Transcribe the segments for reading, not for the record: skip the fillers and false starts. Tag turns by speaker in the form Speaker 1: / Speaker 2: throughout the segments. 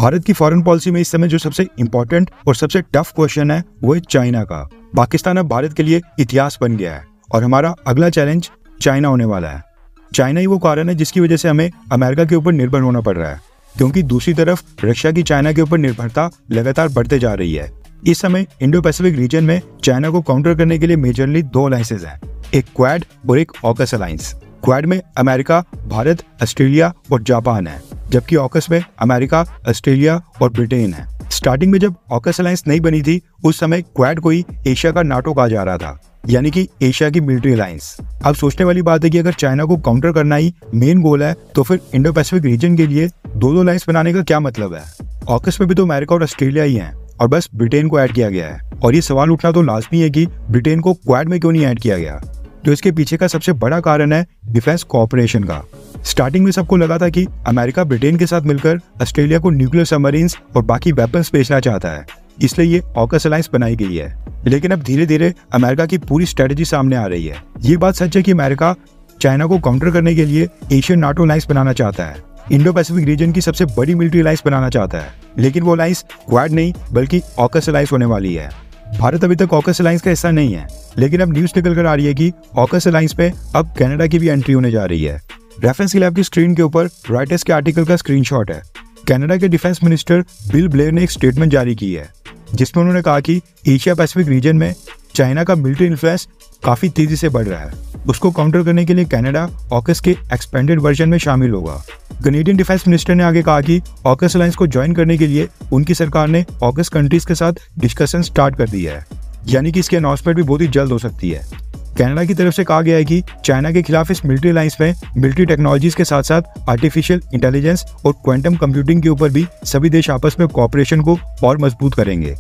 Speaker 1: भारत की foreign policy में इस समय जो सबसे इम्पोर्टेंट और सबसे टफ क्वेश्चन है वो है चाइना का। पाकिस्तान अब भारत के लिए इतिहास बन गया है और हमारा अगला चैलेंज चाइना होने वाला है। चाइना ही वो कारण है जिसकी वजह से हमें अमेरिका के ऊपर निर्भर होना पड़ रहा है, क्योंकि दूसरी तरफ रशिया की चाइना के ऊपर निर्भरता लगातार बढ़ते जा रही है। इस समय इंडो पैसिफिक रीजन में चाइना को काउंटर करने के लिए मेजरली दो अलायंसेज हैं, एक क्वाड और एक ऑकस अलायंस। क्वाड में अमेरिका, भारत, ऑस्ट्रेलिया और जापान है, जबकि ऑकस में अमेरिका, ऑस्ट्रेलिया और ब्रिटेन है। स्टार्टिंग में जब ऑकस अलायंस नहीं बनी थी उस समय क्वाड को ही एशिया का नाटो कहा जा रहा था, यानी कि एशिया की मिलिट्री अलायंस। अब सोचने वाली बात है कि अगर चाइना को काउंटर करना ही मेन गोल है तो फिर इंडो पैसिफिक रीजन के लिए दो अलायंस बनाने का क्या मतलब है। ऑकस में भी तो अमेरिका और ऑस्ट्रेलिया ही हैं और बस ब्रिटेन को ऐड किया गया है, और ये सवाल उठना तो लाजमी है कि ब्रिटेन को क्वाड में क्यों नहीं ऐड किया गया। तो इसके पीछे का सबसे बड़ा कारण है डिफेंस कोऑपरेशन का। स्टार्टिंग में सबको लगा था कि अमेरिका ब्रिटेन के साथ मिलकर ऑस्ट्रेलिया को न्यूक्लियर सबमरीन्स और बाकी वेपन्स बेचना चाहता है, इसलिए ये ऑकस अलायंस बनाई गई है। लेकिन अब धीरे धीरे अमेरिका की पूरी स्ट्रेटेजी सामने आ रही है। ये बात सच है कि अमेरिका चाइना को काउंटर करने के लिए एशियन नाटो अलायंस बनाना चाहता है, इंडो पैसिफिक रीजन की सबसे बड़ी मिलिट्री अलायंस बनाना चाहता है, लेकिन वो अलायंस क्वाड नहीं बल्कि ऑकस अलायंस होने वाली है। भारत अभी तक ऑकस अलायंस का हिस्सा नहीं है, लेकिन अब न्यूज निकल कर आ रही है कि ऑकस अलायंस में अब कनाडा की भी एंट्री होने जा रही है। रेफरेंस लैब की स्क्रीन के ऊपर रॉयटर्स के आर्टिकल का स्क्रीनशॉट है। कनाडा के डिफेंस मिनिस्टर बिल ब्लेयर ने एक स्टेटमेंट जारी की है, जिसमें उन्होंने कहा कि एशिया पैसिफिक रीजन में चाइना का मिलिट्री इन्फ्लुएंस काफी तेजी से बढ़ रहा है। उसको काउंटर करने के लिए कनाडा ऑकस के एक्सपेंडेड वर्जन में शामिल होगा। कनेडियन डिफेंस मिनिस्टर ने आगे कहा कि ऑकस अलायंस को ज्वाइन करने के लिए उनकी सरकार ने ऑकस कंट्रीज के साथ डिस्कशन स्टार्ट कर दी है, यानी कि इसकी अनाउंसमेंट भी बहुत ही जल्द हो सकती है। कनाडा की तरफ से कहा गया है कि चाइना के खिलाफ इस मिलिट्री अलायंस में मिलिट्री टेक्नोलॉजीज के साथ साथ आर्टिफिशियल इंटेलिजेंस और क्वांटम कंप्यूटिंग के ऊपर भी सभी देश आपस में कोऑपरेशन को और मजबूत करेंगे।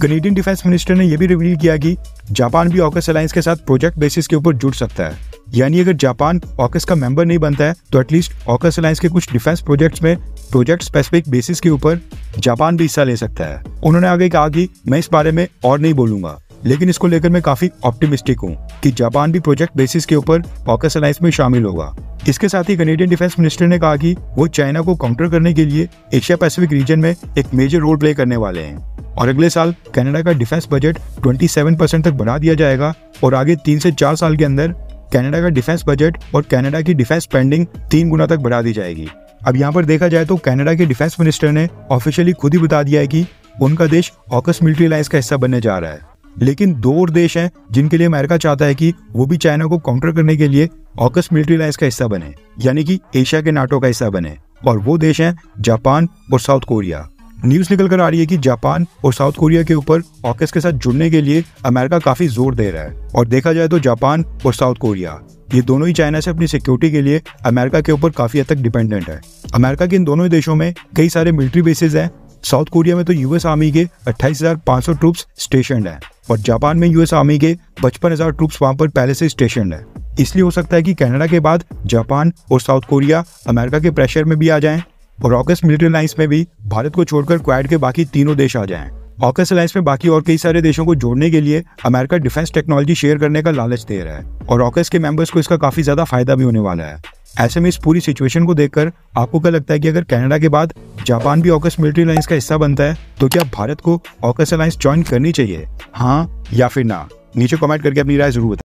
Speaker 1: कनेडियन डिफेंस मिनिस्टर ने यह भी रिवील किया कि जापान भी ऑकस अलायंस के साथ प्रोजेक्ट बेसिस के ऊपर जुड़ सकता है, यानी अगर जापान ऑकस का मेंबर नहीं बनता है तो एटलीस्ट ऑकस अलायंस के कुछ डिफेंस प्रोजेक्ट्स में प्रोजेक्ट स्पेसिफिक बेसिस के ऊपर जापान भी हिस्सा ले सकता है। उन्होंने आगे कहा कि मैं इस बारे में और नहीं बोलूंगा, लेकिन इसको लेकर मैं काफी ऑप्टिमिस्टिक हूँ कि जापान भी प्रोजेक्ट बेसिस के ऊपर ऑकस अलायंस में शामिल होगा। इसके साथ ही कनेडियन डिफेंस मिनिस्टर ने कहा कि वो चाइना को काउंटर करने के लिए एशिया पैसिफिक रीजन में एक मेजर रोल प्ले करने वाले हैं, और अगले साल कनाडा का डिफेंस बजट 27% तक बढ़ा दिया जाएगा और आगे 3 से 4 साल के अंदर कनाडा का डिफेंस बजट और कनाडा की डिफेंस स्पेंडिंग 3 गुना तक बढ़ा दी जाएगी। अब यहाँ पर देखा जाए तो कनाडा के डिफेंस मिनिस्टर ने ऑफिशियली खुद ही बता दिया है कि उनका देश ऑकस मिलिट्री अलायंस का हिस्सा बनने जा रहा है। लेकिन दो और देश हैं जिनके लिए अमेरिका चाहता है कि वो भी चाइना को काउंटर करने के लिए ऑकस मिलिट्री अलायंस का हिस्सा बने, यानी कि एशिया के नाटो का हिस्सा बने, और वो देश हैं जापान और साउथ कोरिया। न्यूज निकल कर आ रही है कि जापान और साउथ कोरिया के ऊपर ऑकस के साथ जुड़ने के लिए अमेरिका काफी जोर दे रहा है, और देखा जाए तो जापान और साउथ कोरिया ये दोनों ही चाइना से अपनी सिक्योरिटी के लिए अमेरिका के ऊपर काफी हद तक डिपेंडेंट है। अमेरिका के इन दोनों ही देशों में कई सारे मिलिट्री बेसिस हैं। साउथ कोरिया में तो यूएस आर्मी के 28,500 ट्रूप्स स्टेशनड हैं, और जापान में यूएस आर्मी के 55,000 ट्रूप्स वहां पर पहले से स्टेशनड है। इसलिए हो सकता है कि कनाडा के बाद जापान और साउथ कोरिया अमेरिका के प्रेशर में भी आ जाएं, और ऑकस मिलिट्री अलायंस में भी भारत को छोड़कर क्वाड के बाकी तीनों देश आ जाएं। ऑकस अलायंस में बाकी और कई सारे देशों को जोड़ने के लिए अमेरिका डिफेंस टेक्नोलॉजी शेयर करने का लालच दे रहा है, और ऑकस के मेंबर्स को इसका काफी ज्यादा फायदा भी होने वाला है। ऐसे में इस पूरी सिचुएशन को देखकर आपको क्या लगता है कि अगर कनाडा के बाद जापान भी ऑकस मिलिट्री अलायंस का हिस्सा बनता है तो क्या भारत को ऑकस अलायंस ज्वाइन करनी चाहिए, हाँ या फिर ना? नीचे कमेंट करके अपनी राय जरूर बताएं।